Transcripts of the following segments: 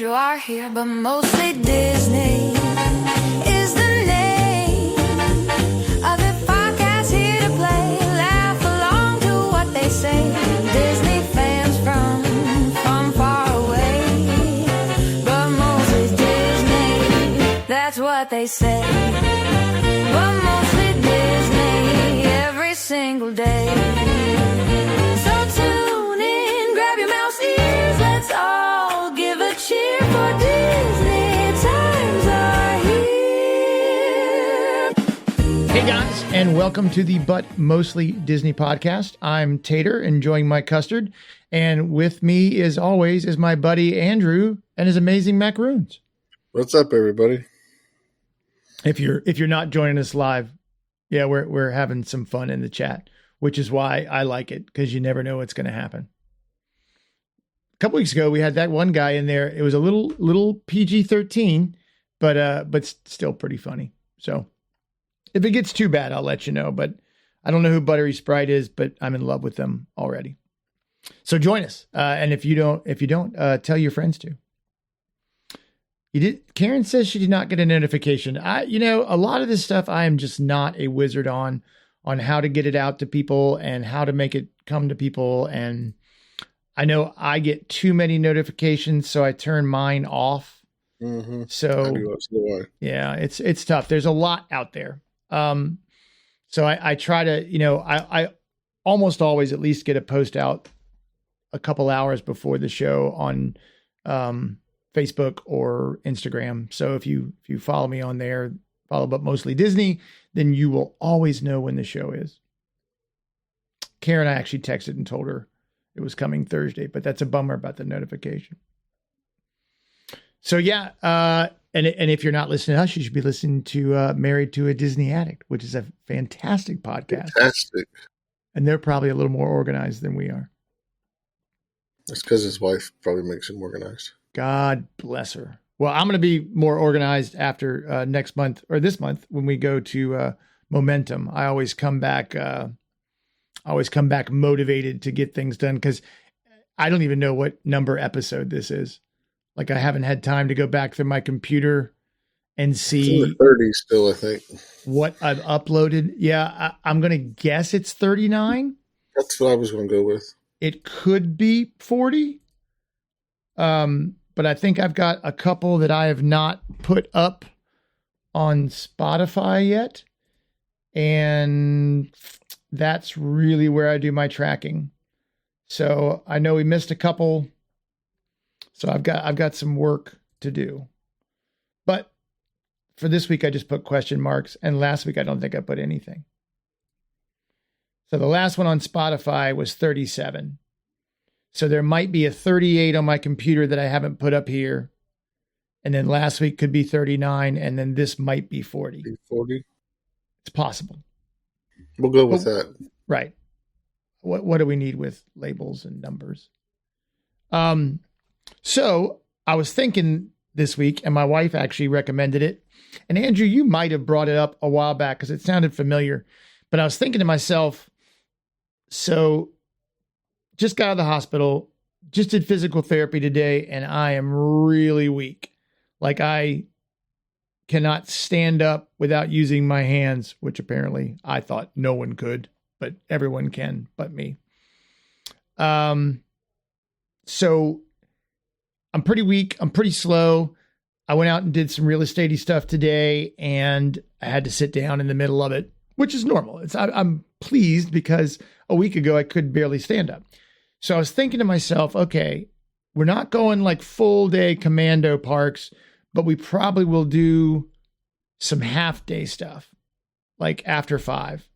Andrew are here, but mostly Disney is the name of the podcast here to play. Laugh along to what they say. Disney fans from far away, but mostly Disney, that's what they say. But mostly Disney every single day. So tune in, grab your mouse ears, let's all give a cheer for Disney. Times are here. Hey guys, and welcome to the But Mostly Disney podcast. I'm Tater, enjoying my custard, and with me, as always, is my buddy Andrew and his amazing macaroons. What's up, everybody? If you're not joining us live, yeah, we're having some fun in the chat, which is why I like it, because you never know what's going to happen. A couple weeks ago, we had that one guy in there. It was a little PG-13, but still pretty funny. So if it gets too bad, I'll let you know. But I don't know who Buttery Sprite is, but I'm in love with them already. So join us, and if you don't, tell your friends to. Karen says she did not get a notification. A lot of this stuff I am just not a wizard on how to get it out to people and how to make it come to people. And I know I get too many notifications, so I turn mine off. Mm-hmm. So yeah, it's tough. There's a lot out there. So I try to, I almost always at least get a post out a couple hours before the show on, Facebook or Instagram. So if you follow me on there, follow But Mostly Disney, then you will always know when the show is. Karen, I actually texted and told her it was coming Thursday, but that's a bummer about the notification. So yeah, and if you're not listening to us, you should be listening to Married to a Disney Addict, which is a fantastic podcast. Fantastic. And they're probably a little more organized than we are. That's because his wife probably makes him organized. God bless her. Well, I'm going to be more organized after next month or this month when we go to Momentum. I always come back motivated to get things done, because I don't even know what number episode this is. Like, I haven't had time to go back through my computer and see. It's in the 30s still, I think. What I've uploaded. Yeah, I'm going to guess it's 39. That's what I was going to go with. It could be 40. But I think I've got a couple that I have not put up on Spotify yet. And that's really where I do my tracking. So I know we missed a couple. So I've got some work to do. But for this week, I just put question marks. And last week, I don't think I put anything. So the last one on Spotify was 37. So there might be a 38 on my computer that I haven't put up here. And then last week could be 39. And then this might be 40. 40? It's possible. We'll go with that. Right. What do we need with labels and numbers? So I was thinking this week, and my wife actually recommended it. And Andrew, you might have brought it up a while back because it sounded familiar. But I was thinking to myself, so just got out of the hospital, just did physical therapy today, and I am really weak. Like, I cannot stand up without using my hands, which apparently I thought no one could, but everyone can but me. So I'm pretty weak. I'm pretty slow. I went out and did some real estate-y stuff today, and I had to sit down in the middle of it, which is normal. I'm pleased because a week ago I could barely stand up. So I was thinking to myself, okay, we're not going like full day commando parks, but we probably will do some half day stuff, like after 5.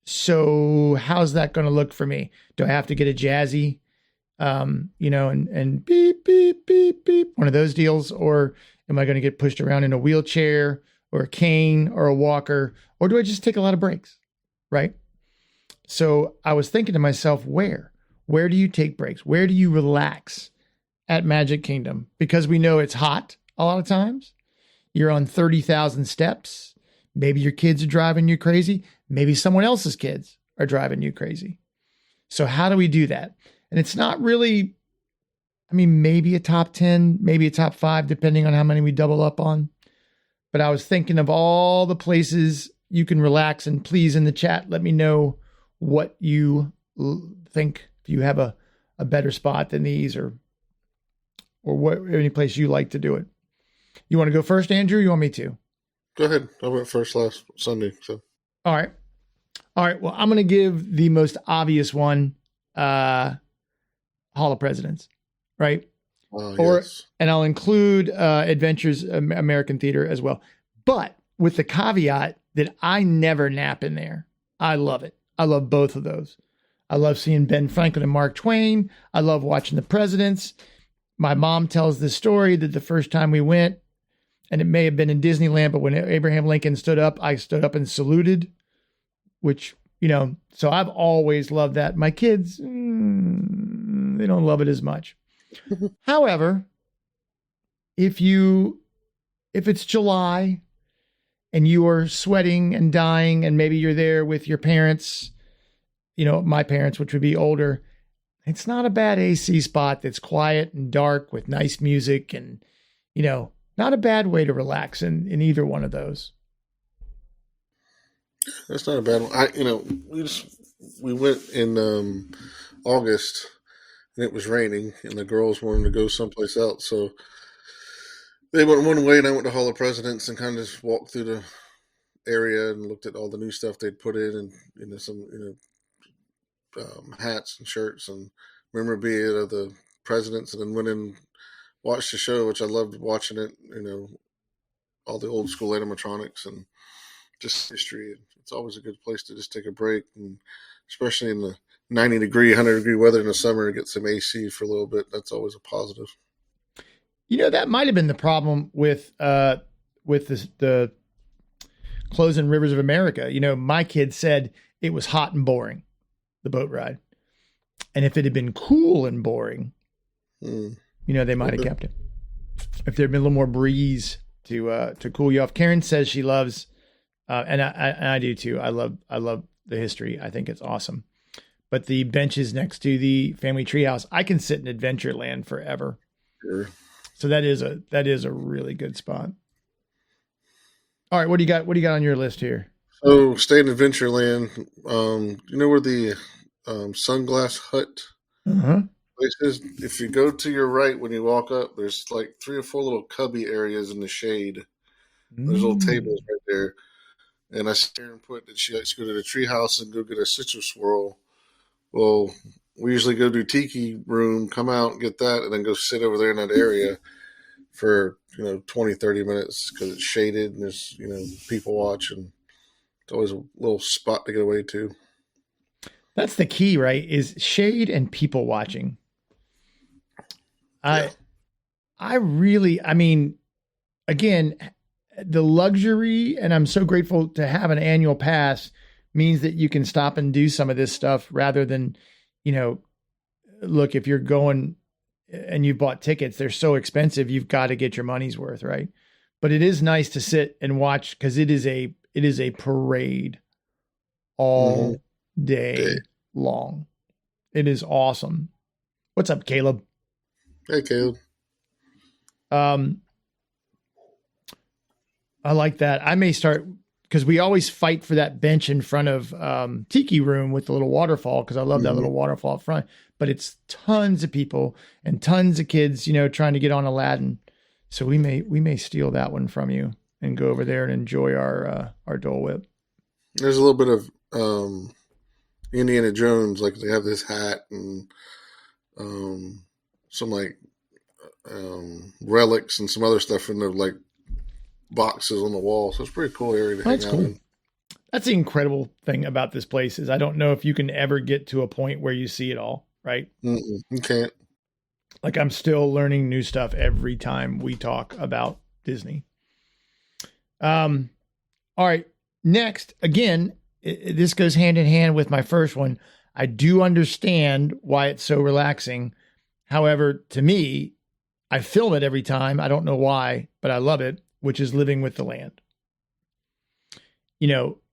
So how's that going to look for me? Do I have to get a jazzy, and beep, beep, beep, beep, one of those deals? Or am I going to get pushed around in a wheelchair or a cane or a walker? Or do I just take a lot of breaks? Right? So I was thinking to myself, where do you take breaks? Where do you relax at Magic Kingdom? Because we know it's hot a lot of times. You're on 30,000 steps. Maybe your kids are driving you crazy. Maybe someone else's kids are driving you crazy. So how do we do that? And it's not really I mean, maybe a top 10, maybe a top 5, depending on how many we double up on. But I was thinking of all the places you can relax, and please in the chat, let me know what you think, if you have a better spot than these, or what, any place you like to do it. You want to go first, Andrew? You want me to? Go ahead. I went first last Sunday. So. All right. Well, I'm going to give the most obvious one, Hall of Presidents, right? Yes. And I'll include Adventures American Theater as well. But with the caveat that I never nap in there. I love it. I love both of those. I love seeing Ben Franklin and Mark Twain. I love watching the presidents. My mom tells this story that the first time we went, and it may have been in Disneyland, but when Abraham Lincoln stood up, I stood up and saluted, which, so I've always loved that. My kids, they don't love it as much. However, if it's July and you are sweating and dying, and maybe you're there with your parents, my parents, which would be older, it's not a bad AC spot that's quiet and dark with nice music, and, not a bad way to relax in either one of those. That's not a bad one. We went in August, and it was raining, and the girls wanted to go someplace else, so they went one way, and I went to Hall of Presidents and kind of just walked through the area and looked at all the new stuff they'd put in, and some hats and shirts and memorabilia of the presidents, and then went and watched the show, which I loved watching it. All the old school animatronics and just history. It's always a good place to just take a break, and especially in the 90-degree, 100-degree weather in the summer, to get some AC for a little bit. That's always a positive. That might have been the problem with the closing Rivers of America. My kid said it was hot and boring, the boat ride. And if it had been cool and boring, they might have kept it. If there had been a little more breeze to cool you off. Karen says she loves, and I do too. I love the history. I think it's awesome. But the benches next to the family treehouse, I can sit in Adventureland forever. Sure. So that is a really good spot. All right, what do you got? What do you got on your list here? So, stay in Adventureland. Where the Sunglass Hut place is? If you go to your right when you walk up, there's like 3 or 4 little cubby areas in the shade. There's little tables right there. And I sit there and put that she likes to go to the treehouse and go get a citrus swirl. Well, we usually go to Tiki Room, come out and get that, and then go sit over there in that area for 20, 30 minutes because it's shaded and there's people watch, and it's always a little spot to get away to. That's the key, right? Is shade and people watching. Yeah. Again, the luxury, and I'm so grateful to have an annual pass, means that you can stop and do some of this stuff rather than, look, if you're going and you bought tickets, they're so expensive, you've got to get your money's worth, right? But it is nice to sit and watch, because it is a parade all day long. It is awesome. What's up, Caleb? Hey, Caleb. I like that. I may start, because we always fight for that bench in front of Tiki Room with the little waterfall, because I love that little waterfall up front. But it's tons of people and tons of kids, trying to get on Aladdin. So we may steal that one from you and go over there and enjoy our Dole Whip. There's a little bit of Indiana Jones, like they have this hat and some relics and some other stuff in the boxes on the wall. So it's a pretty cool area to hang out in. That's the incredible thing about this place, is I don't know if you can ever get to a point where you see it all, right? You can't. I'm still learning new stuff every time we talk about Disney. All right. Next, again, this goes hand in hand with my first one. I do understand why it's so relaxing. However, to me, I film it every time. I don't know why, but I love it, which is Living with the Land.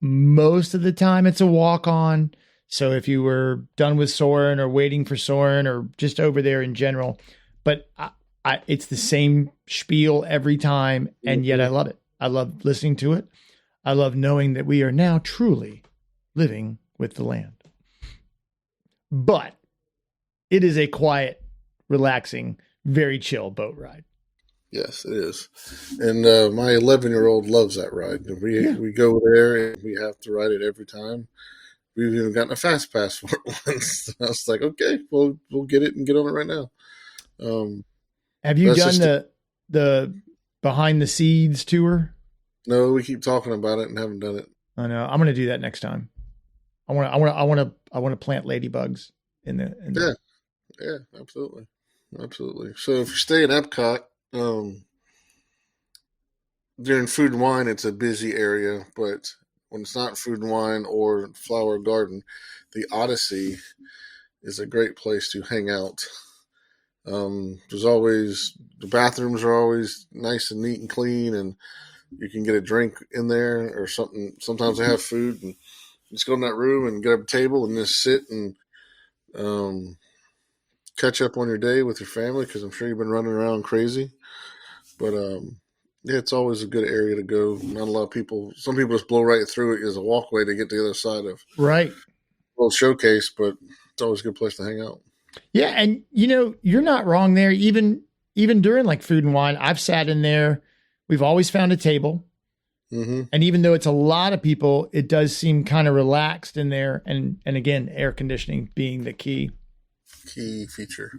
Most of the time it's a walk on. So if you were done with Soarin' or waiting for Soarin' or just over there in general, but it's the same spiel every time. And yet I love it. I love listening to it. I love knowing that we are now truly living with the land. But it is a quiet, relaxing, very chill boat ride. Yes, it is. And my 11-year-old loves that ride. We go there and we have to ride it every time. We've even gotten a fast pass for it once. I was like, okay, we'll get it and get on it right now. Have you done the Behind the Seeds tour? No, we keep talking about it and haven't done it. I know. I'm going to do that next time. I want to plant ladybugs in the. Yeah, absolutely. So if you stay in Epcot, during Food and Wine, it's a busy area, but when it's not Food and Wine or Flower Garden, the Odyssey is a great place to hang out. The bathrooms are always nice and neat and clean, and you can get a drink in there or something. Sometimes they have food, and just go in that room and get a table and just sit and catch up on your day with your family, because I'm sure you've been running around crazy. But it's always a good area to go. Not a lot of people. Some people just blow right through it as a walkway to get to the other side of right. Little showcase, but it's always a good place to hang out. Yeah, and you're not wrong there. Even during like Food and Wine, I've sat in there. We've always found a table. Mm-hmm. And even though it's a lot of people, it does seem kind of relaxed in there. And again, air conditioning being the key feature.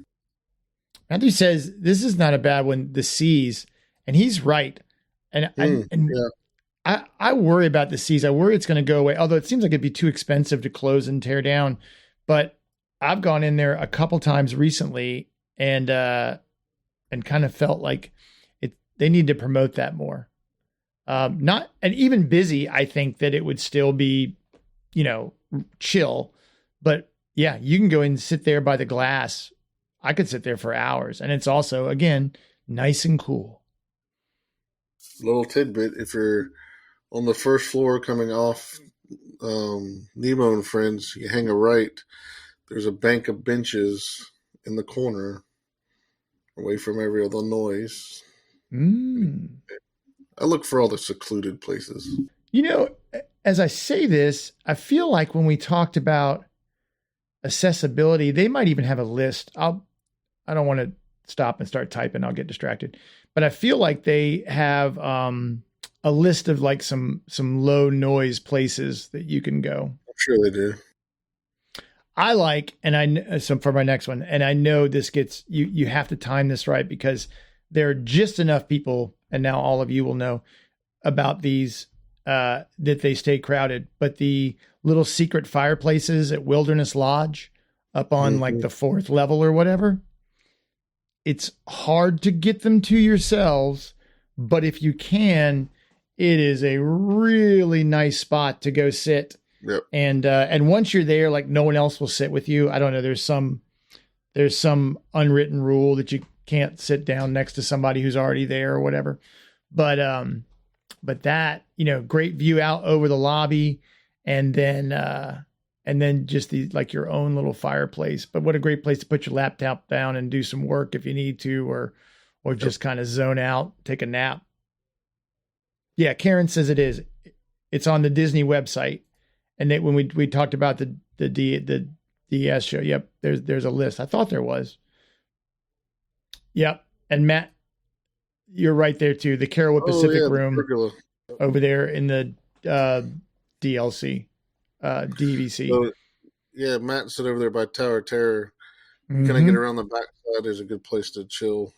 Matthew says this is not a bad one, the Seas, and he's right. And I worry about the Seas. I worry it's going to go away. Although it seems like it'd be too expensive to close and tear down. But I've gone in there a couple times recently and kind of felt like they need to promote that more. Not, and even busy, I think that it would still be, chill. But yeah, you can go and sit there by the glass. I could sit there for hours. And it's also, again, nice and cool. Little tidbit, if you're on the first floor coming off Nemo and Friends, you hang a right, there's a bank of benches in the corner away from every other noise. I look for all the secluded places. As I say this, I feel like when we talked about accessibility, they might even have a list. I don't want to stop and start typing. I'll get distracted. But I feel like they have a list of like some low noise places that you can go. I'm sure they do. I like, so for my next one, and I know this gets, you have to time this right, because there are just enough people, and now all of you will know about these, that they stay crowded, but the little secret fireplaces at Wilderness Lodge up on like the 4th level or whatever, it's hard to get them to yourselves, but if you can, it is a really nice spot to go sit. Yep. And once you're there, like no one else will sit with you. I don't know. There's some unwritten rule that you can't sit down next to somebody who's already there or whatever. But that, great view out over the lobby, and then just like your own little fireplace. But what a great place to put your laptop down and do some work if you need to, or just kind of zone out, take a nap. Yeah. Karen says it is. It's on the Disney website. And when we talked about the DS show, yep, there's a list. I thought there was. Yep. And Matt, you're right there too. The Carolwood Pacific room over there in the DLC, DVC. So, yeah, Matt said over there by Tower Terror. Can I get around the backside? There's a good place to chill.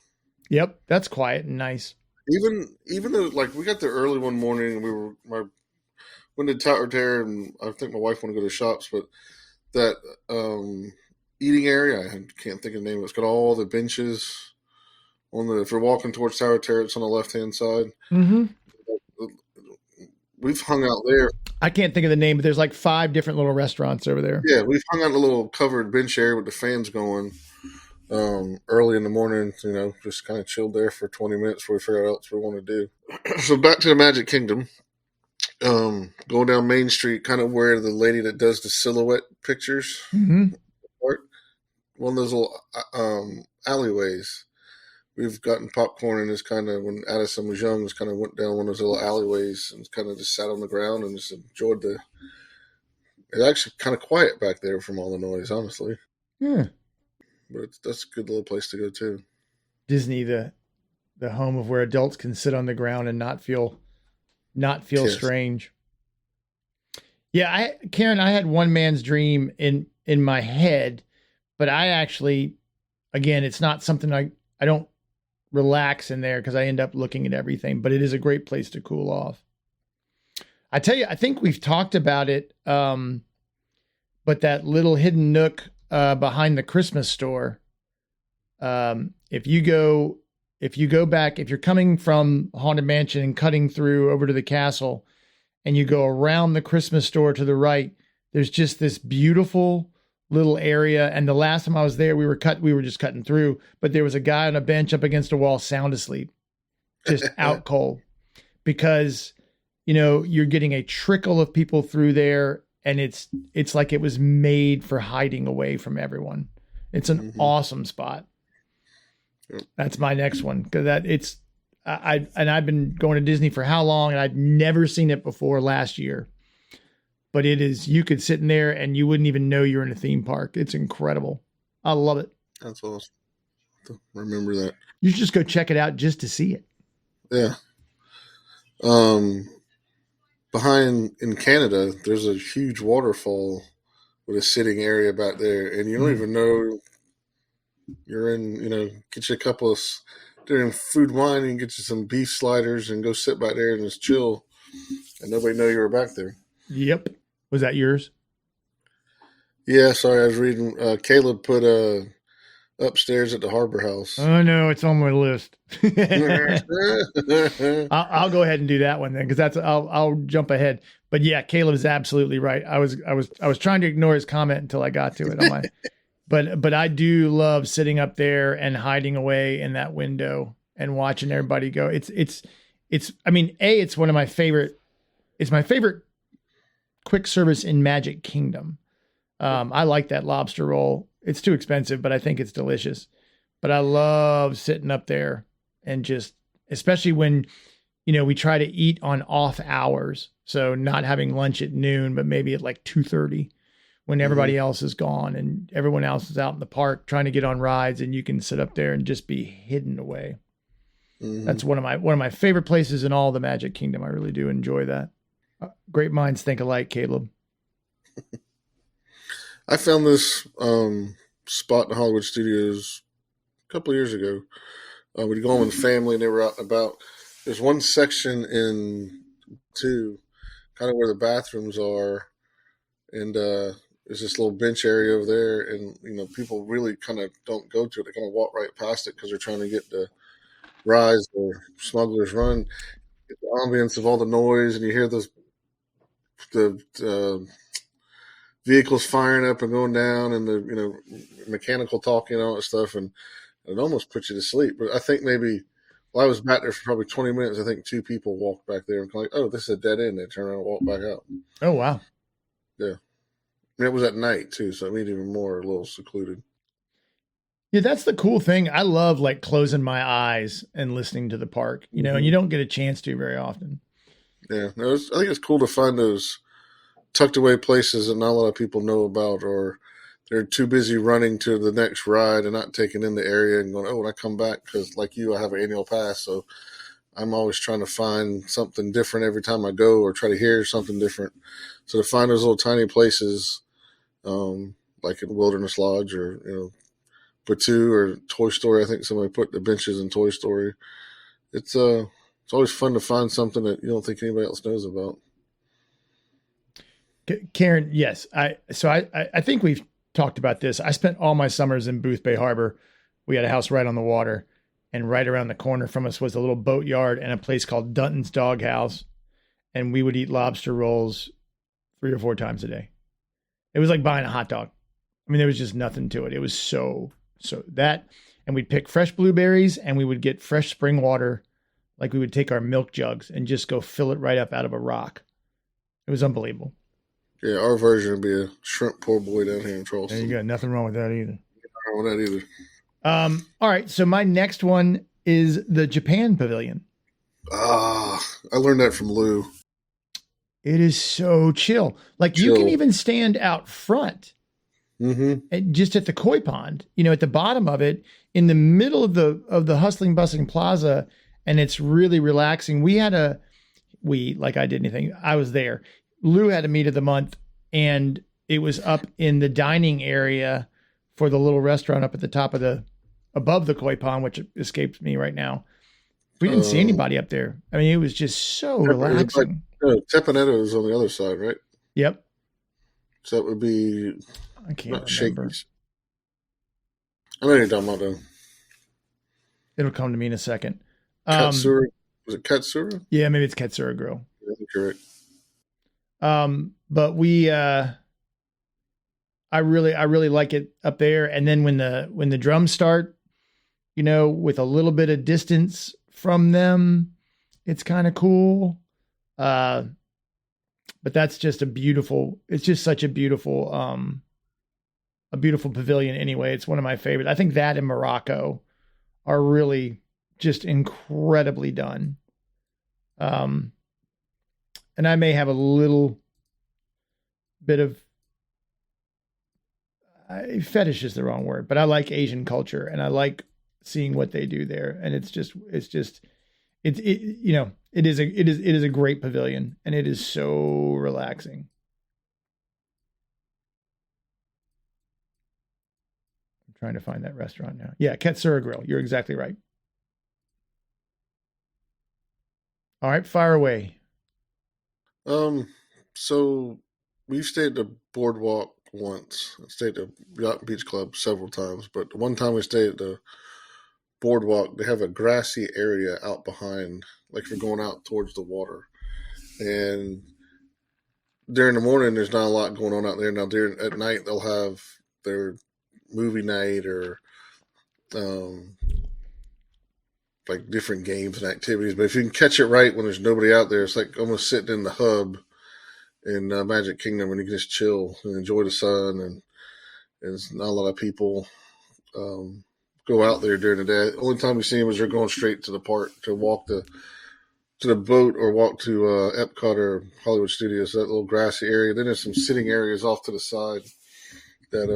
Yep, that's quiet and nice. Even though, like, we got there early one morning, and went to Tower Terror, and I think my wife wanted to go to shops, but that eating area, I can't think of the name. It's got all the benches if you're walking towards Tower Terror, it's on the left-hand side. Mm-hmm. We've hung out there. I can't think of the name, but there's like 5 different little restaurants over there. Yeah, we've hung out in a little covered bench area with the fans going early in the morning, just kind of chilled there for 20 minutes before we figure out what else we want to do. So back to the Magic Kingdom. Going down Main Street, kind of where the lady that does the silhouette pictures, one of those little alleyways. we've gotten popcorn and just kind of, when Addison was young, just kind of went down one of those little alleyways and kind of just sat on the ground and just enjoyed it's actually kind of quiet back there from all the noise, honestly. Yeah. But that's a good little place to go too. Disney, the home of where adults can sit on the ground and not feel yes. Strange. Yeah, Karen, I had one man's dream in my head, but I actually, again, it's not something I don't relax in there because I end up looking at everything, but it is a great place to cool off. I tell you, I think we've talked about it, but that little hidden nook behind the Christmas store, if you go back, if you're coming from Haunted Mansion and cutting through over to the castle, and you go around the Christmas store to the right, there's just this beautiful little area. And the last time I was there, we were just cutting through, but there was a guy on a bench up against a wall, sound asleep, just out cold, because, you know, you're getting a trickle of people through there, and it's like it was made for hiding away from everyone. It's an awesome spot. That's my next one, because I've been going to Disney for how long, and I'd never seen it before last year. But it is, you could sit in there and you wouldn't even know you're in a theme park. It's incredible. I love it. That's awesome. Remember that. You should just go check it out just to see it. Yeah. Behind in Canada, there's a huge waterfall with a sitting area back there, and you don't even know you're in. You know, get you a couple of during food wine, you can get you some beef sliders and go sit back there and just chill, and nobody know you were back there. Yep. Was that yours? Yeah. Sorry, I was reading. Caleb put upstairs at the Harbor House. Oh no, it's on my list. I'll go ahead and do that one then, because I'll jump ahead. But yeah, Caleb is absolutely right. I was trying to ignore his comment until I got to it on my. But I do love sitting up there and hiding away in that window and watching everybody go. It's I mean, it's one of my favorite. It's my favorite quick service in Magic Kingdom. I like that lobster roll. It's too expensive, but I think it's delicious. But I love sitting up there and just, especially when, you know, we try to eat on off hours. So not having lunch at noon, but maybe at like 2:30 when everybody else is gone and everyone else is out in the park trying to get on rides, and you can sit up there and just be hidden away. That's one of my favorite places in all the Magic Kingdom. I really do enjoy that. Great minds think alike, Caleb. I found this spot in Hollywood Studios a couple of years ago. We'd go with the family, and they were out and about. There's one section in 2, kind of where the bathrooms are, and there's this little bench area over there, and you know, people really kind of don't go to it. They kind of walk right past it because they're trying to get the rides or Smuggler's Run. Get the ambience of all the noise, and you hear the vehicles firing up and going down, and the mechanical talking and all that stuff, and it almost puts you to sleep. But I think maybe I was back there for probably 20 minutes. I think 2 people walked back there and like, oh, this is a dead end. They turn around and walk back out. Oh wow. Yeah. And it was at night too, so it made it even more a little secluded. Yeah, that's the cool thing. I love like closing my eyes and listening to the park, you know, and you don't get a chance to very often. Yeah, I think it's cool to find those tucked away places that not a lot of people know about, or they're too busy running to the next ride and not taking in the area and going, oh, when I come back, because like you, I have an annual pass, so I'm always trying to find something different every time I go, or try to hear something different. So to find those little tiny places, like in Wilderness Lodge or Batuu or Toy Story, I think somebody put the benches in Toy Story. It's always fun to find something that you don't think anybody else knows about. Karen, yes. I think we've talked about this. I spent all my summers in Boothbay Harbor. We had a house right on the water, and right around the corner from us was a little boat yard and a place called Dunton's Dog House. And we would eat lobster rolls 3 or 4 times a day. It was like buying a hot dog. I mean, there was just nothing to it. It was so that, and we'd pick fresh blueberries, and we would get fresh spring water. Like we would take our milk jugs and just go fill it right up out of a rock. It was unbelievable. Yeah, our version would be a shrimp poor boy down here in Charleston. There you go. Nothing wrong with that either. Nothing wrong with that either. All right. So my next one is the Japan Pavilion. I learned that from Lou. It is so chill. Like you can even stand out front, just at the koi pond. At the bottom of it, in the middle of the hustling, bustling plaza, and it's really relaxing. I did anything. I was there. Lou had a meet of the month, and it was up in the dining area for the little restaurant up at the top of above the koi pond, which escapes me right now. We didn't see anybody up there. I mean, it was just so relaxing. Tepanetto is on the other side, right? Yep. So that would be. I can't remember. Shakey's. I know you're talking about them. It'll come to me in a second. Katsura. Was it Katsura? Yeah, maybe it's Katsura Grill. Yeah, correct. But I really like it up there. And then when the drums start, with a little bit of distance from them, it's kind of cool. But that's just it's just such a beautiful pavilion anyway. It's one of my favorites. I think that and Morocco are really just incredibly done. And I may have a little bit of fetish is the wrong word, but I like Asian culture and I like seeing what they do there. And it is a great pavilion and it is so relaxing. I'm trying to find that restaurant now. Yeah. Katsura Grill. You're exactly right. All right. Fire away. So we've stayed at the Boardwalk once. I stayed at the Yacht Beach Club several times, but the one time we stayed at the Boardwalk, they have a grassy area out behind, like if you're going out towards the water. And during the morning, there's not a lot going on out there. Now, at night, they'll have their movie night or like different games and activities. But if you can catch it right when there's nobody out there, it's like almost sitting in the hub in Magic Kingdom, and you can just chill and enjoy the sun. And there's not a lot of people go out there during the day. The only time you see them is they're going straight to the park to walk to the boat or walk to Epcot or Hollywood Studios, that little grassy area. Then there's some sitting areas off to the side that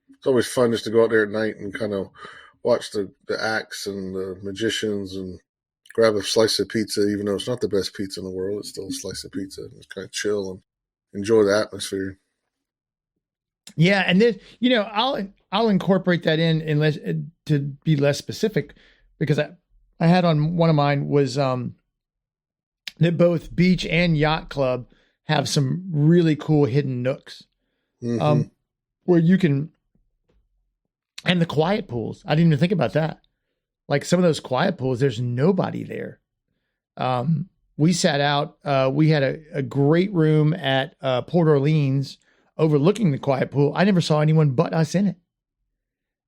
it's always fun just to go out there at night and kind of watch the acts and the magicians and grab a slice of pizza, even though it's not the best pizza in the world. It's still a slice of pizza. It's kind of chill and enjoy the atmosphere. Yeah, and then I'll incorporate that in to be less specific, because I had on one of mine was that both beach and yacht club have some really cool hidden nooks where you can, and the quiet pools. I didn't even think about that. Like some of those quiet pools, there's nobody there. We sat out. We had a great room at Port Orleans overlooking the quiet pool. I never saw anyone but us in it.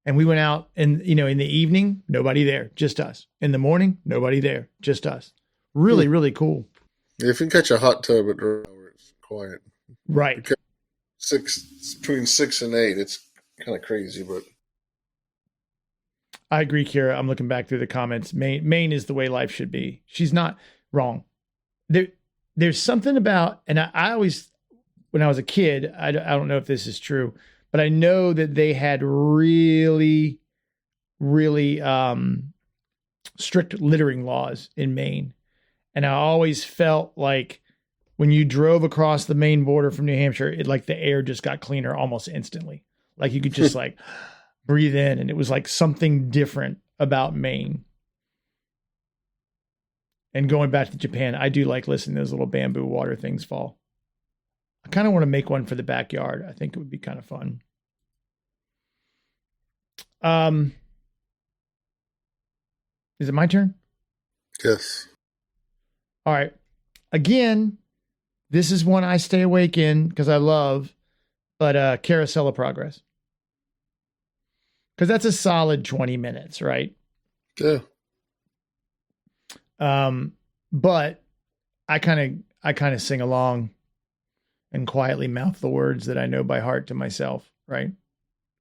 And we went out and, in the evening, nobody there, just us. In the morning, nobody there, just us. Really, really cool. If you can catch a hot tub at the hour, it's quiet. Right. Between 6 and 8, it's kind of crazy, but. I agree, Kira. I'm looking back through the comments. Maine is the way life should be. She's not wrong. There's something about, and I always, when I was a kid, I don't know if this is true, but I know that they had really, really strict littering laws in Maine. And I always felt like when you drove across the Maine border from New Hampshire, like the air just got cleaner almost instantly. Like you could just breathe in, and it was like something different about Maine. And going back to Japan, I do like listening to those little bamboo water things fall. I kind of want to make one for the backyard. I think it would be kind of fun. Is it my turn? Yes. All right. Again, this is one I stay awake in because I love, but Carousel of Progress. Because that's a solid 20 minutes, right? Yeah. But I kind of sing along and quietly mouth the words that I know by heart to myself, right?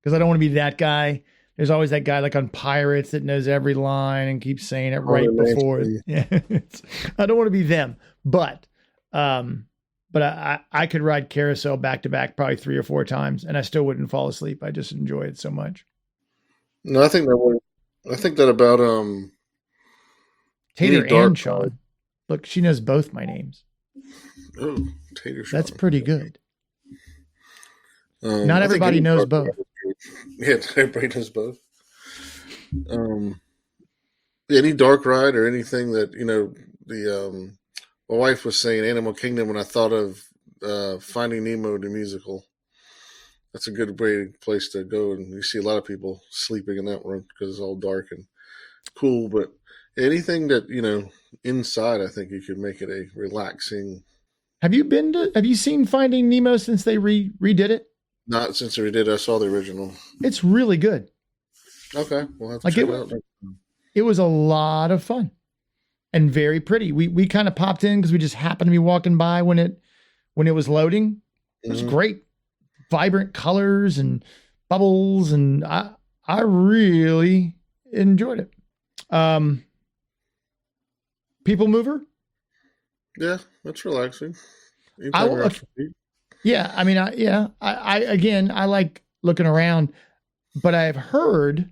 Because I don't want to be that guy There's always that guy like on Pirates that knows every line and keeps saying it right before. Yeah, I don't want to be them, but I could ride Carousel back to back probably 3 or 4 times, and I still wouldn't fall asleep. I just enjoy it so much. No, I think that about Tater and Sean. Look, she knows both my names. Oh, Tater Sean. That's pretty good. Not everybody knows both. Yeah, everybody knows both. Any dark ride or anything that, my wife was saying Animal Kingdom when I thought of Finding Nemo the musical. That's a good place to go, and you see a lot of people sleeping in that room because it's all dark and cool. But anything that inside, I think you could make it a relaxing. Have you seen Finding Nemo since they redid it? Not since they redid it. I saw the original. It's really good. Okay, we'll have to check it out. It was a lot of fun and very pretty. We kind of popped in because we just happened to be walking by when it was loading. It was great. Vibrant colors and bubbles, and I really enjoyed it. People Mover? Yeah, that's relaxing. Yeah, I mean, I like looking around, but I've heard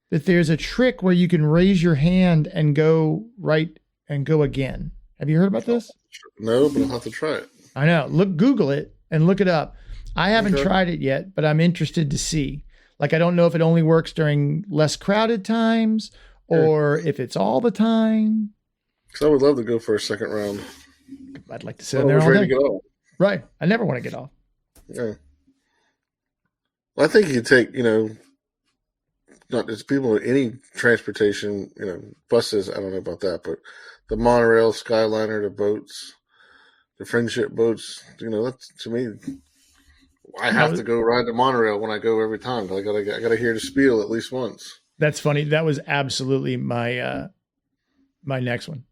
that there's a trick where you can raise your hand and go right and go again. Have you heard about this? No, but I'll have to try it. I know. Google it and look it up. I haven't tried it yet, but I'm interested to see. Like, I don't know if it only works during less crowded times or if it's all the time. Because I would love to go for a second round. I'd like to sit in there all day. Get off. Right. I never want to get off. Yeah. Well, I think you take, not just people with any transportation, buses, I don't know about that, but the monorail, Skyliner, the boats, the friendship boats, that's, to me, I have to go ride the monorail when I go every time. I gotta hear the spiel at least once. That's funny. That was absolutely my my next one.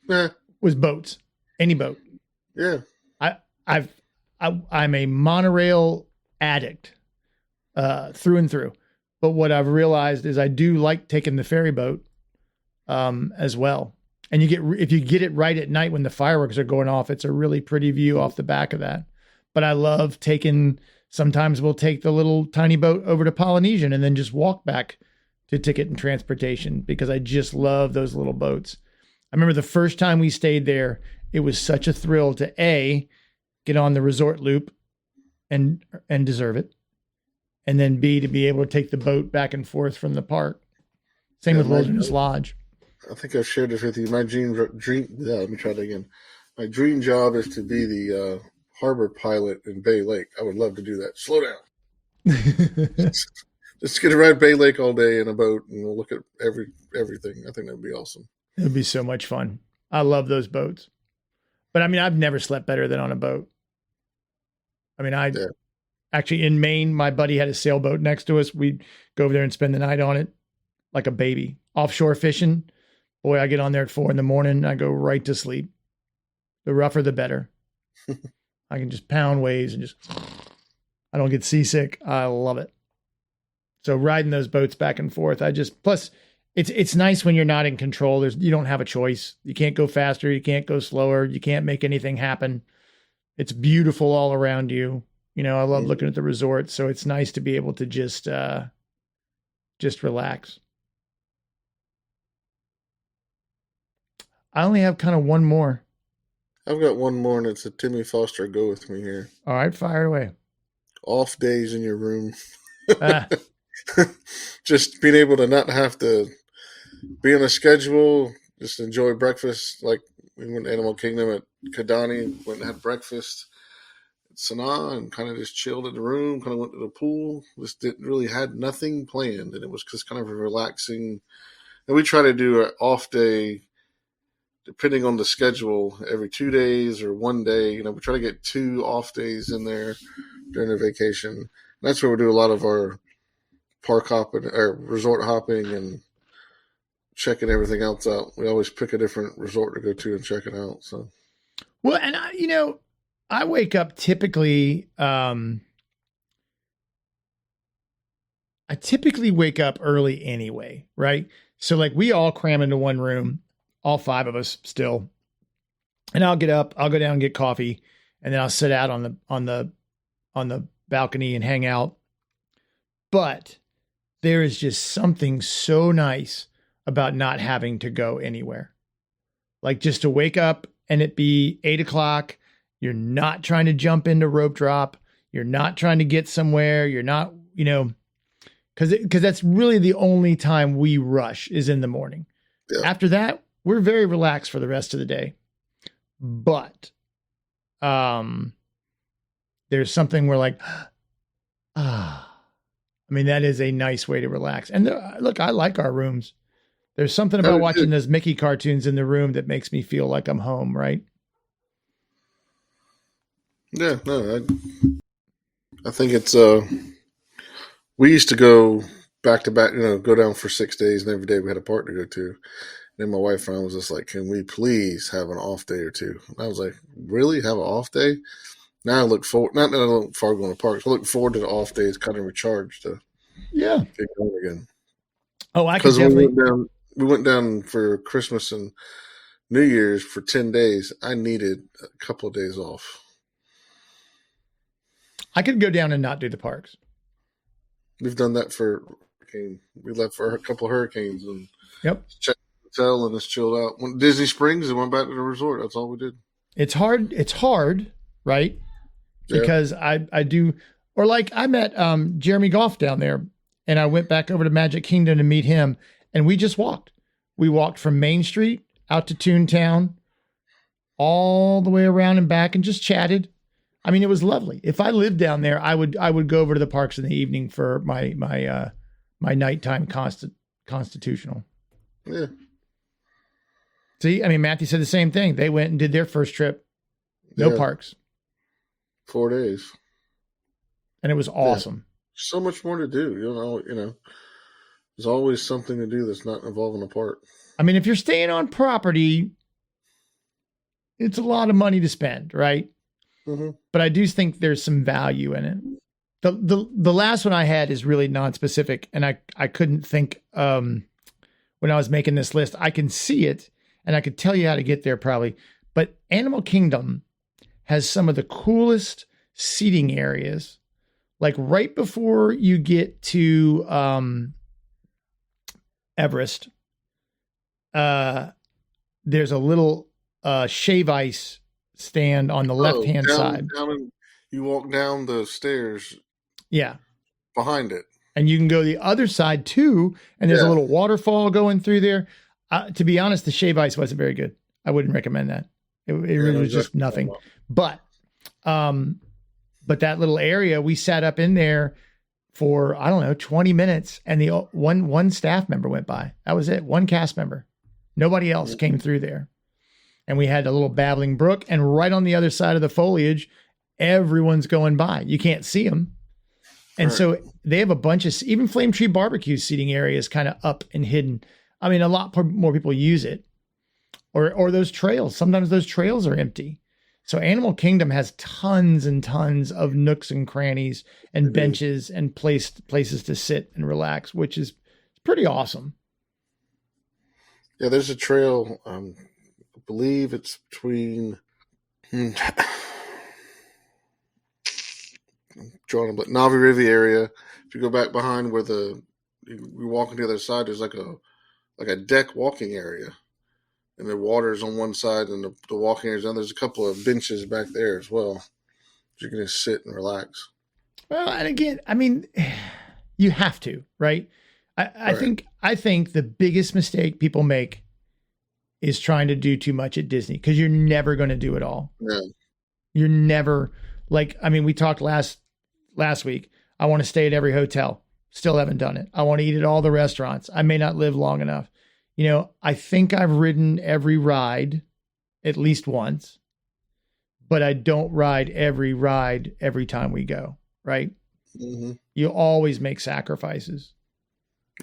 Yeah. Was boats. Any boat. Yeah. I'm a monorail addict through and through. But what I've realized is I do like taking the ferry boat as well. And if you get it right at night when the fireworks are going off, it's a really pretty view off the back of that. But I love sometimes we'll take the little tiny boat over to Polynesian and then just walk back to Ticket and Transportation because I just love those little boats. I remember the first time we stayed there, it was such a thrill to get on the resort loop and deserve it. And then B, to be able to take the boat back and forth from the park. Same with Wilderness Lodge. I think I've shared this with you. My dream. Let me try that again. My dream job is to be the harbor pilot in Bay Lake. I would love to do that. Slow down. Just get to ride Bay Lake all day in a boat and we'll look at everything. I think that would be awesome. It would be so much fun. I love those boats. But I mean, I've never slept better than on a boat. I mean, actually in Maine, my buddy had a sailboat next to us. We'd go over there and spend the night on it like a baby. Offshore fishing. Boy, I get on there at 4 a.m. and I go right to sleep. The rougher, the better. I can just pound waves and I don't get seasick. I love it. So riding those boats back and forth, plus it's nice when you're not in control. You don't have a choice. You can't go faster. You can't go slower. You can't make anything happen. It's beautiful all around you. I love looking at the resort. So it's nice to be able to just relax. I only have kind of one more. I've got one more, and it's a Timmy Foster Go With Me here. All right, fire away. Off days in your room. Just being able to not have to be on a schedule, just enjoy breakfast. Like we went to Animal Kingdom at Kidani, went and had breakfast at Sanaa and kind of just chilled in the room, kind of went to the pool. Just had nothing planned, and it was just kind of a relaxing. And we try to do an off day depending on the schedule, every 2 days or 1 day. We try to get 2 off days in there during the vacation. And that's where we do a lot of our park hopping or resort hopping and checking everything else out. We always pick a different resort to go to and check it out. So, well, and I wake up typically I typically wake up early anyway, right? So like we all cram into one room, all 5 of us still. And I'll get up, I'll go down and get coffee, and then I'll sit out on the balcony and hang out. But there is just something so nice about not having to go anywhere. Like just to wake up and it be 8 o'clock. You're not trying to jump into rope drop. You're not trying to get somewhere. You're not, because that's really the only time we rush is in the morning. Yeah. After that, we're very relaxed for the rest of the day. But there's something where like, I mean, that is a nice way to relax. And look, I like our rooms. There's something about watching those Mickey cartoons in the room that makes me feel like I'm home, right? Yeah, no, I think it's, we used to go back to back, go down for 6 days, and every day we had a park to go to. And then my wife and I was just like, can we please have an off day or two? And I was like, really? Have an off day? Now I look forward, not that I look forward going to parks, I look forward to the off days, kind of recharge to get going again. Oh, I can definitely. We went down for Christmas and New Year's for 10 days. I needed a couple of days off. I could go down and not do the parks. We've done that for hurricane. We left for a couple of hurricanes and checked the hotel and just chilled out. Went to Disney Springs and went back to the resort. That's all we did. It's hard, right? Because I do, or like I met Jeremy Goff down there, and I went back over to Magic Kingdom to meet him, and we just walked. We walked from Main Street out to Toontown, all the way around and back, and just chatted. I mean, it was lovely. If I lived down there, I would go over to the parks in the evening for my nighttime constitutional. Yeah. See, I mean, Matthew said the same thing. They went and did their first trip. No parks. 4 days. And it was awesome. Yeah. So much more to do. There's always something to do that's not involving a park. I mean, if you're staying on property, it's a lot of money to spend, right? Mm-hmm. But I do think there's some value in it. The last one I had is really non-specific, and I couldn't think when I was making this list. I can see it, and I could tell you how to get there probably. But Animal Kingdom has some of the coolest seating areas. Like right before you get to Everest, there's a little shave ice stand on the left-hand side. You walk down the stairs. Yeah. Behind it. And you can go the other side too, and there's a little waterfall going through there. To be honest, the shave ice wasn't very good. I wouldn't recommend that. It really was just nothing. But that little area, we sat up in there for, 20 minutes, and the one staff member went by. That was it. One cast member. Nobody else came through there. And we had a little babbling brook, and right on the other side of the foliage, everyone's going by. You can't see them. And so they have a bunch of, even Flame Tree Barbecue seating areas kind of up and hidden. I mean, a lot more people use it. Or those trails. Sometimes those trails are empty. So Animal Kingdom has tons and tons of nooks and crannies and benches and places to sit and relax, which is pretty awesome. Yeah, there's a trail. I believe it's between Navi Rivi area. If you go back behind where we walk on the other side, there's like a deck walking area. And the water's on one side and the walking area's on. There's a couple of benches back there as well. You can just sit and relax. Well, and again, I mean, you have to, right? I think the biggest mistake people make is trying to do too much at Disney, because you're never going to do it all. Yeah. You're never we talked last week. I want to stay at every hotel. Still haven't done it. I want to eat at all the restaurants. I may not live long enough. I think I've ridden every ride at least once, but I don't ride every ride every time we go, right? Mm-hmm. You always make sacrifices.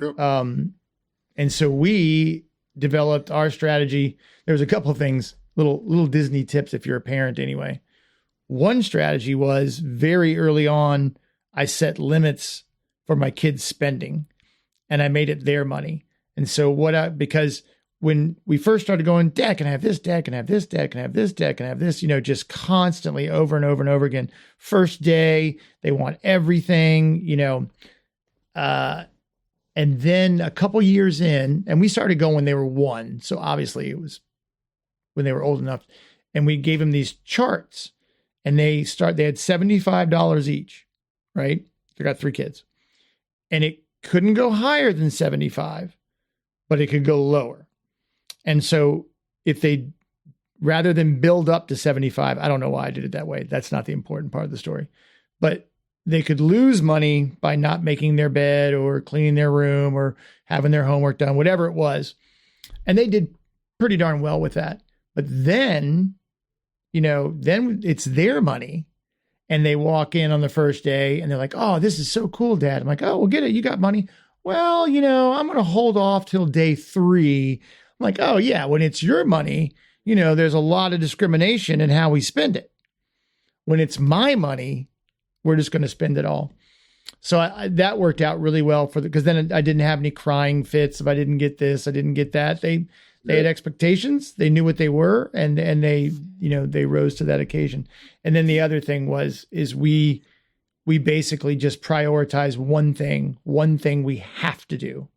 Yep. And so we developed our strategy. There's a couple of things, little Disney tips if you're a parent anyway. One strategy was very early on, I set limits for my kids' spending, and I made it their money. And so because when we first started going, Dad, can I have this? Dad, can I have this? Dad, can I have this? Dad, can I have this? Just constantly over and over and over again. First day, they want everything, and then a couple years in, and we started going when they were 1. So obviously it was when they were old enough, and we gave them these charts, and they had $75 each, right? They got 3 kids, and it couldn't go higher than 75, but it could go lower. And so if they, rather than build up to 75, I don't know why I did it that way. That's not the important part of the story, but they could lose money by not making their bed or cleaning their room or having their homework done, whatever it was. And they did pretty darn well with that. But then, then it's their money, and they walk in on the first day and they're like, oh, this is so cool, Dad. I'm like, oh, well, get it. You got money. Well, I'm going to hold off till day 3. I'm like, oh yeah, when it's your money, there's a lot of discrimination in how we spend it. When it's my money, we're just going to spend it all. So that worked out really well because then I didn't have any crying fits if I didn't get this, I didn't get that. They had expectations. They knew what they were, and they, they rose to that occasion. And then the other thing is we basically just prioritize one thing we have to do,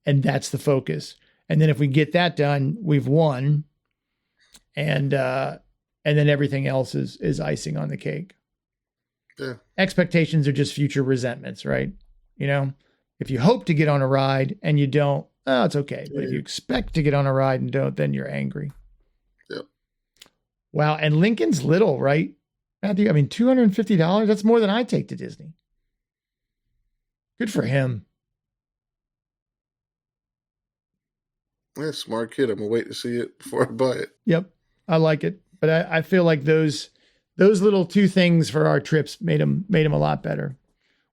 and that's the focus. And then if we get that done, we've won. And then everything else is icing on the cake. Yeah. Expectations are just future resentments, right? If you hope to get on a ride and you don't, oh, it's okay. But if you expect to get on a ride and don't, then you're angry. Yep. Wow. And Lincoln's little, right, Matthew? I mean, $250, that's more than I take to Disney. Good for him. Yeah, smart kid. I'm going to wait to see it before I buy it. Yep. I like it. But I feel like those little 2 things for our trips made them a lot better.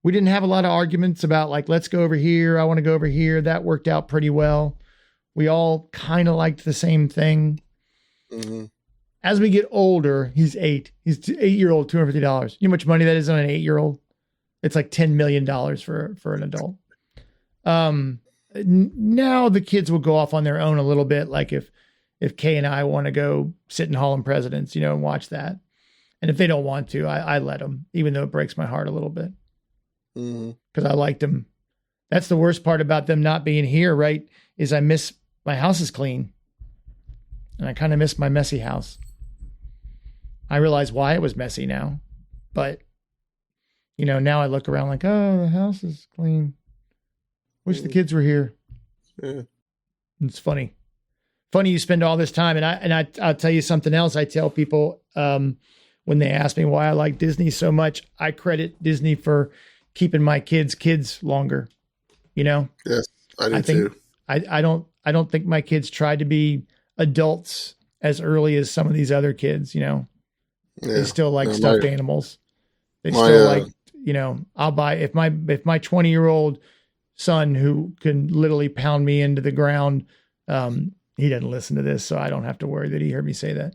We didn't have a lot of arguments about like, let's go over here. I want to go over here. That worked out pretty well. We all kind of liked the same thing. Mm-hmm. As we get older, he's 8. He's 8-year-old, $250. You know how much money that is on an 8-year-old? It's like $10 million for an adult. Now the kids will go off on their own a little bit. Like if Kay and I want to go sit in Hall of Presidents, and watch that. And if they don't want to, I let them, even though it breaks my heart a little bit. Because I liked them. That's the worst part about them not being here, right? Is I miss my house is clean. And I kind of miss my messy house. I realize why it was messy now. But, now I look around like, oh, the house is clean. Wish the kids were here. Yeah. It's funny. Funny you spend all this time. And I'll tell you something else. I tell people when they ask me why I like Disney so much, I credit Disney for keeping my kids longer. Yes, I do too. I don't think my kids tried to be adults as early as some of these other kids. They still like stuffed animals. They still like, I'll buy if my 20-year-old son who can literally pound me into the ground. He doesn't listen to this, so I don't have to worry that he heard me say that.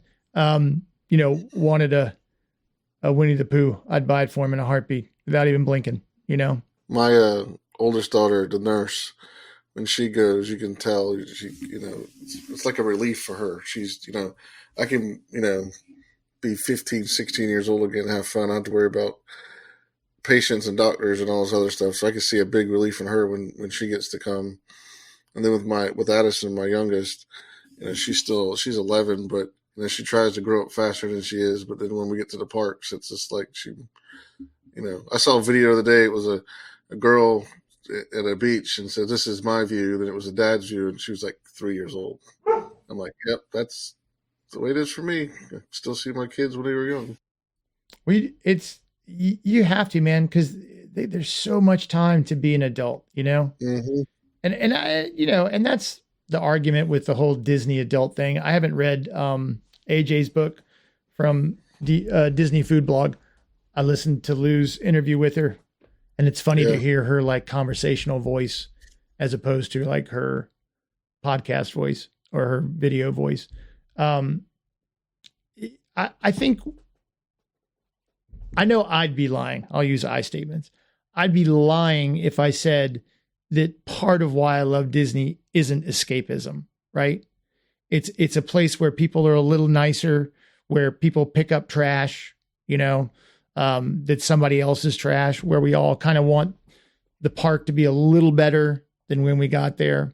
Wanted a Winnie the Pooh, I'd buy it for him in a heartbeat without even blinking, My oldest daughter, the nurse, when she goes, you can tell it's like a relief for her. She's, I can, be 15, 16 years old again, have fun. I don't have to worry about patients and doctors and all this other stuff. So I can see a big relief in her when she gets to come. And then with Addison, my youngest, she's 11, but she tries to grow up faster than she is. But then when we get to the parks, it's just like she, I saw a video the other day. It was a girl at a beach and said, "This is my view." Then it was a dad's view, and she was like 3 years old. I'm like, "Yep, that's the way it is for me." I still see my kids when they were young. You have to, man, because there's so much time to be an adult, Mm-hmm. And I, and that's the argument with the whole Disney adult thing. I haven't read AJ's book from the Disney Food Blog. I listened to Lou's interview with her, and it's funny to hear her like conversational voice as opposed to like her podcast voice or her video voice. I think I know I'd be lying. I'll use I statements. I'd be lying if I said that part of why I love Disney isn't escapism, right? It's a place where people are a little nicer, where people pick up trash, that's somebody else's trash, where we all kind of want the park to be a little better than when we got there.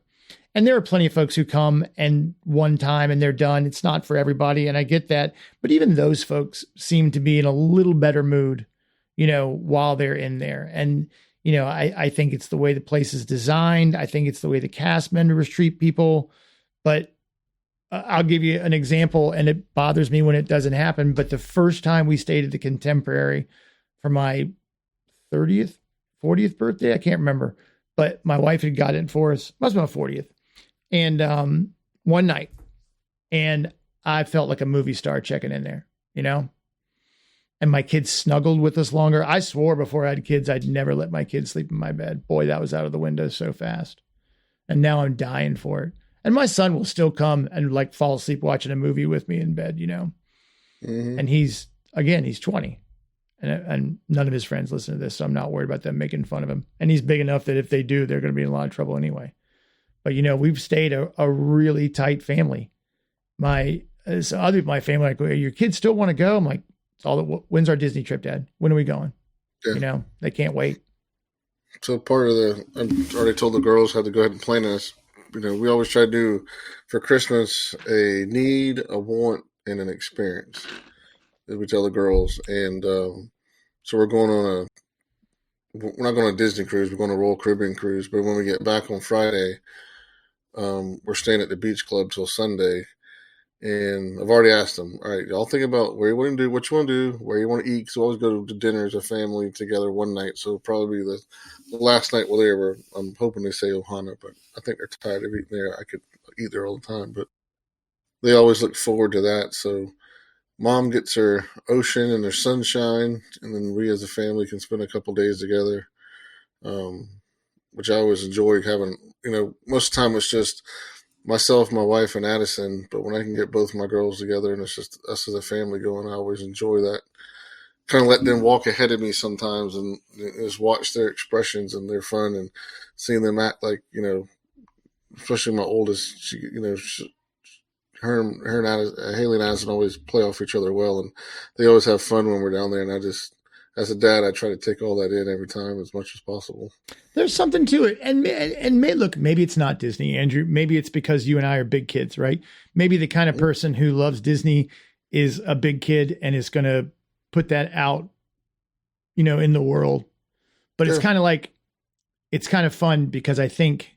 And there are plenty of folks who come and one time and they're done. It's not for everybody. And I get that. But even those folks seem to be in a little better mood, while they're in there. And, I think it's the way the place is designed. I think it's the way the cast members treat people. But I'll give you an example, and it bothers me when it doesn't happen. But the first time we stayed at the Contemporary for my 30th, 40th birthday, I can't remember, but my wife had got it for us. Must have been my 40th. And one night, and I felt like a movie star checking in there, and my kids snuggled with us longer. I swore before I had kids, I'd never let my kids sleep in my bed. Boy, that was out of the window so fast. And now I'm dying for it. And my son will still come and like fall asleep watching a movie with me in bed, Mm-hmm. And he's 20 and none of his friends listen to this. So I'm not worried about them making fun of him. And he's big enough that if they do, they're going to be in a lot of trouble anyway. But, we've stayed a really tight family. My family, like, your kids still want to go? I'm like, when's our Disney trip, Dad? When are we going? Yeah. They can't wait. So part of I already told the girls how to go ahead and plan this. We always try to do for Christmas a need, a want, and an experience. As we tell the girls, and so we're not going on a Disney cruise. We're going on a Royal Caribbean cruise. But when we get back on Friday, we're staying at the beach club till Sunday. And I've already asked them, all right, y'all think about where you want to do, what you want to do, where you want to eat. Because we always go to dinner as a family together one night. So probably the last night we're there, I'm hoping they say Ohana, but I think they're tired of eating there. I could eat there all the time, but they always look forward to that. So Mom gets her ocean and her sunshine, and then we as a family can spend a couple days together, which I always enjoy having. Most of the time it's just myself, my wife, and Addison, but when I can get both my girls together and it's just us as a family going, I always enjoy that. Kind of let them walk ahead of me sometimes and just watch their expressions and their fun and seeing them act like, especially my oldest, her and Haley and Addison always play off each other well, and they always have fun when we're down there. And I just, as a dad, I try to take all that in every time as much as possible. There's something to it. And look, maybe it's not Disney, Andrew. Maybe it's because you and I are big kids, right? Maybe the kind of person who loves Disney is a big kid and is going to put that out, in the world. But it's kind of like, it's kind of fun because I think,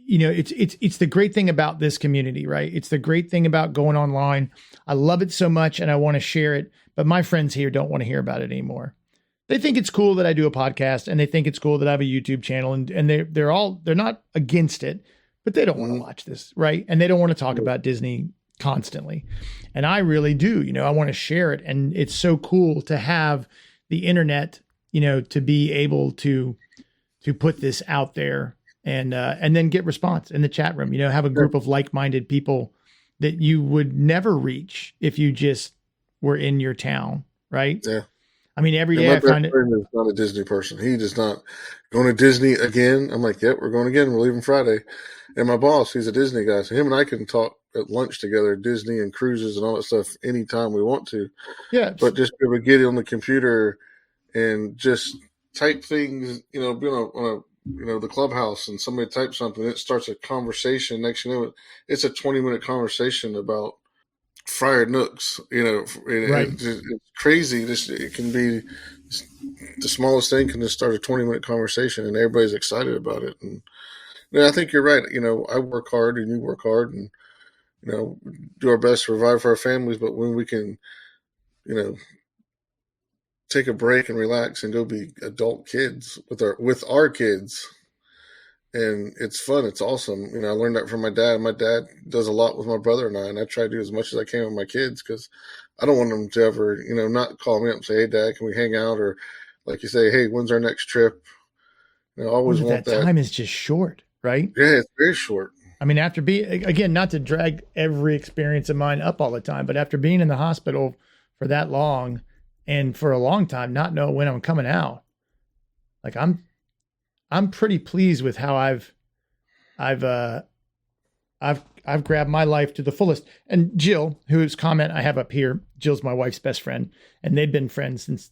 it's the great thing about this community, right? It's the great thing about going online. I love it so much and I want to share it, but my friends here don't want to hear about it anymore. They think it's cool that I do a podcast and they think it's cool that I have a YouTube channel and they're not against it, but they don't want to watch this, right? And they don't want to talk about Disney constantly. And I really do, I want to share it. And it's so cool to have the internet, to be able to put this out there. And then get response in the chat room, have a group of like-minded people that you would never reach if you just were in your town. Right. Yeah. I mean, every day I find it. My friend is not a Disney person. He does not going to Disney again. I'm like, yep, we're going again. We're leaving Friday. And my boss, he's a Disney guy. So him and I can talk at lunch together, Disney and cruises and all that stuff anytime we want to. Yeah. But just be able to get on the computer and just type things, be on a the clubhouse and somebody types something, it starts a conversation. Next, it's a 20-minute conversation about Friar Nooks, right. It's crazy. It can be the smallest thing can just start a 20-minute conversation and everybody's excited about it. And I think you're right. I work hard and you work hard and, do our best to provide for our families. But when we can, take a break and relax and go be adult kids with our kids. And it's fun. It's awesome. I learned that from my dad. My dad does a lot with my brother and I try to do as much as I can with my kids because I don't want them to ever, not call me up and say, hey, Dad, can we hang out? Or like you say, hey, when's our next trip? I always want that. Time is just short, right? Yeah, it's very short. I mean, after again, not to drag every experience of mine up all the time, but after being in the hospital for that long, and for a long time, not know when I'm coming out. Like I'm pretty pleased with how I've grabbed my life to the fullest. And Jill, whose comment I have up here, Jill's my wife's best friend, and they've been friends since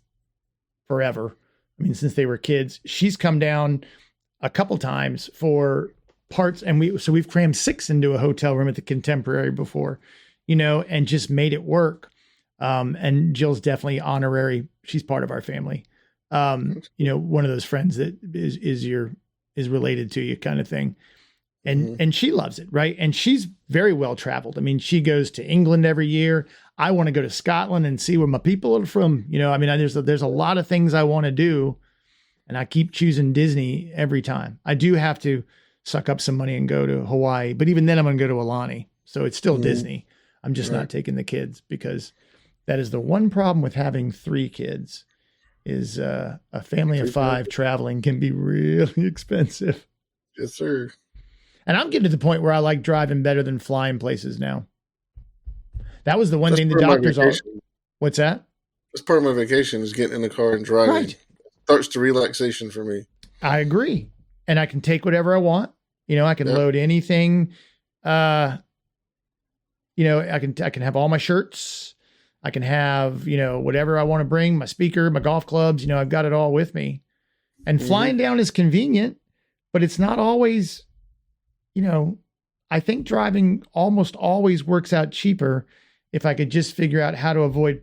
forever. I mean, since they were kids. She's come down a couple times for parts, and we've crammed 6 into a hotel room at the Contemporary before, and just made it work. And Jill's definitely honorary. She's part of our family. One of those friends that is related to you kind of thing. And she loves it. Right. And she's very well traveled. I mean, she goes to England every year. I want to go to Scotland and see where my people are from. There's a lot of things I want to do, and I keep choosing Disney every time. I do have to suck up some money and go to Hawaii, but even then I'm going to go to Aulani. So it's still Disney. I'm just not taking the kids, because that is the one problem with having 3 kids is a family of 5 traveling can be really expensive. Yes, sir. And I'm getting to the point where I like driving better than flying places now. That was the one thing the doctors are. What's that? That's part of my vacation, is getting in the car and driving. Right. Starts the relaxation for me. I agree. And I can take whatever I want. I can load anything. I can have all my shirts. I can have, whatever I want to bring, my speaker, my golf clubs, I've got it all with me. And flying down is convenient, but it's not always, I think driving almost always works out cheaper if I could just figure out how to avoid,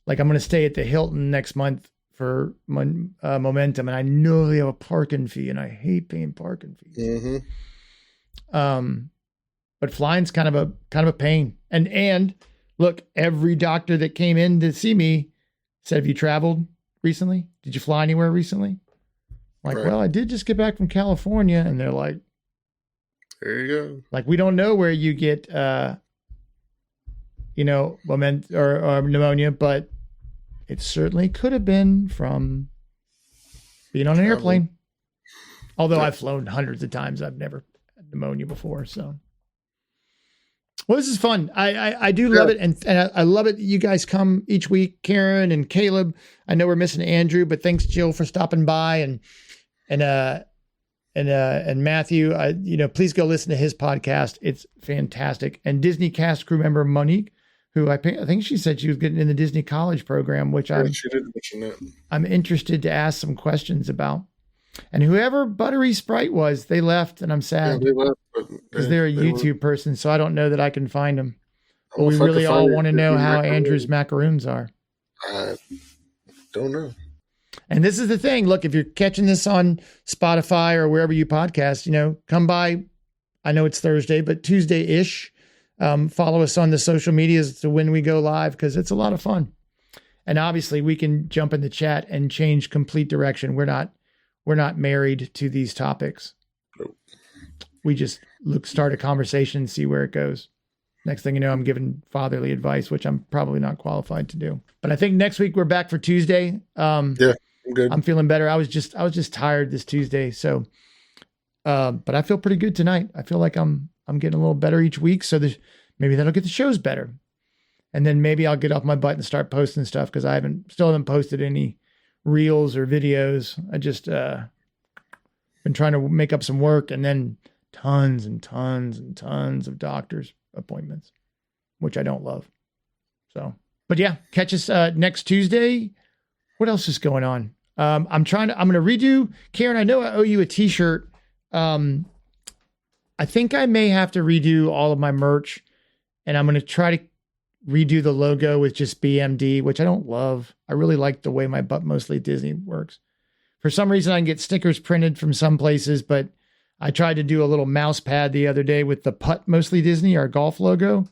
like, I'm going to stay at the Hilton next month for Momentum, and I know they have a parking fee, and I hate paying parking fees. But flying's kind of a pain. And look, every doctor that came in to see me said, "Have you traveled recently? Did you fly anywhere recently?" I'm like, well, I did just get back from California. And they're like, there you go. Like, we don't know where you get, pneumonia, but it certainly could have been from being on an airplane. Although I've flown hundreds of times, I've never had pneumonia before. So, well, this is fun. I do love it. And I love it that you guys come each week, Karen and Caleb. I know we're missing Andrew, but thanks, Jill, for stopping by, and Matthew. Please go listen to his podcast. It's fantastic. And Disney cast crew member Monique, who I think she said she was getting in the Disney College program, which she did mention that. I'm interested to ask some questions about. And whoever Buttery Sprite was, they left, and I'm sad. Yeah, they left because they're a YouTube person, so I don't know that I can find them. But we really all want to know how Andrew's macaroons are. I don't know. And this is the thing. Look, if you're catching this on Spotify or wherever you podcast, come by. I know it's Thursday, but Tuesday-ish. Follow us on the social medias to when we go live, because it's a lot of fun. And obviously, we can jump in the chat and change complete direction. We're not married to these topics. Nope. We just start a conversation and see where it goes. Next thing you know, I'm giving fatherly advice, which I'm probably not qualified to do. But I think next week we're back for Tuesday. Yeah, I'm good. I'm feeling better. I was just tired this Tuesday. So, but I feel pretty good tonight. I feel like I'm getting a little better each week. So maybe that'll get the shows better. And then maybe I'll get off my butt and start posting stuff, because I still haven't posted any reels or videos. I just been trying to make up some work, and then tons and tons and tons of doctor's appointments, which I don't love. So, but yeah, catch us next Tuesday. What else is going on? I'm going to redo, Karen, I know I owe you a t-shirt. I think I may have to redo all of my merch, and I'm going to try to redo the logo with just BMD, which I don't love. I really like the way my But Mostly Disney works. For some reason, I can get stickers printed from some places, but I tried to do a little mouse pad the other day with the Putt Mostly Disney, our golf logo,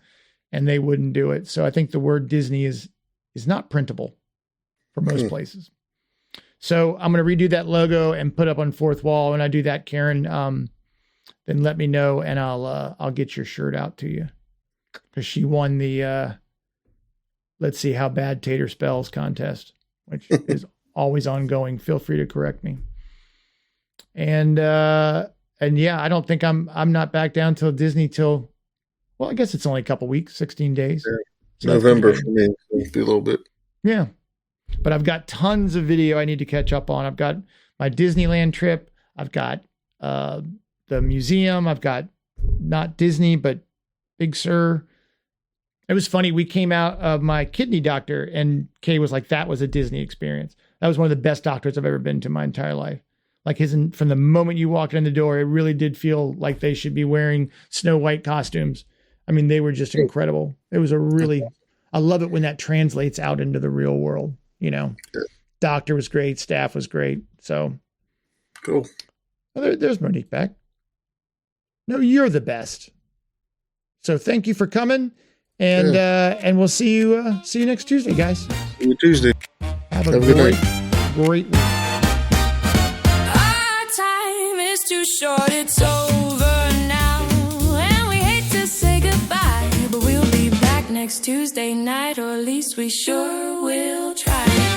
and they wouldn't do it. So I think the word Disney is not printable for most places. So I'm going to redo that logo and put up on Fourth Wall. When I do that, Karen, then let me know, and I'll get your shirt out to you, because she won the Let's See How Bad Tater Spells contest, which is always ongoing. Feel free to correct me. And yeah, I don't think I'm not back down till Disney till, well, I guess it's only a couple weeks, 16 days. Yeah. So November for me, it'll be a little bit. Yeah. But I've got tons of video I need to catch up on. I've got my Disneyland trip. I've got the museum. I've got not Disney, but Big Sur. It was funny. We came out of my kidney doctor and Kay was like, that was a Disney experience. That was one of the best doctors I've ever been to my entire life. Like from the moment you walked in the door, it really did feel like they should be wearing Snow White costumes. I mean, they were just incredible. It was I love it when that translates out into the real world, you know. Doctor was great. Staff was great. So cool. Well, there's Monique back. No, you're the best. So thank you for coming. And we'll see you next Tuesday, guys. See you Tuesday. Have a great week. Our time is too short, it's over now. And we hate to say goodbye, but we'll be back next Tuesday night, or at least we sure will try.